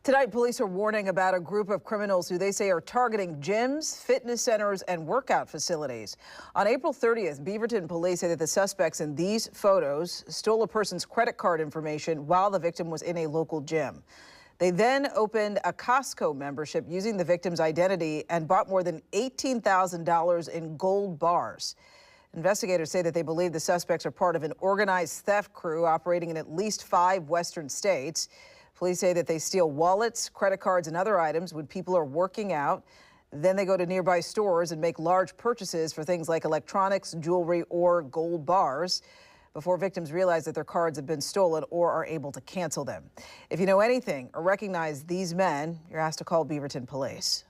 Tonight, police are warning about a group of criminals who they say are targeting gyms, fitness centers, and workout facilities. On April 30th, Beaverton Police say that the suspects in these photos stole a person's credit card information while the victim was in a local gym. They then opened a Costco membership using the victim's identity and bought more than $18,000 in gold bars. Investigators say that they believe the suspects are part of an organized theft crew operating in at least 5 western states. Police say that they steal wallets, credit cards, and other items when people are working out. Then they go to nearby stores and make large purchases for things like electronics, jewelry, or gold bars before victims realize that their cards have been stolen or are able to cancel them. If you know anything or recognize these men, you're asked to call Beaverton Police.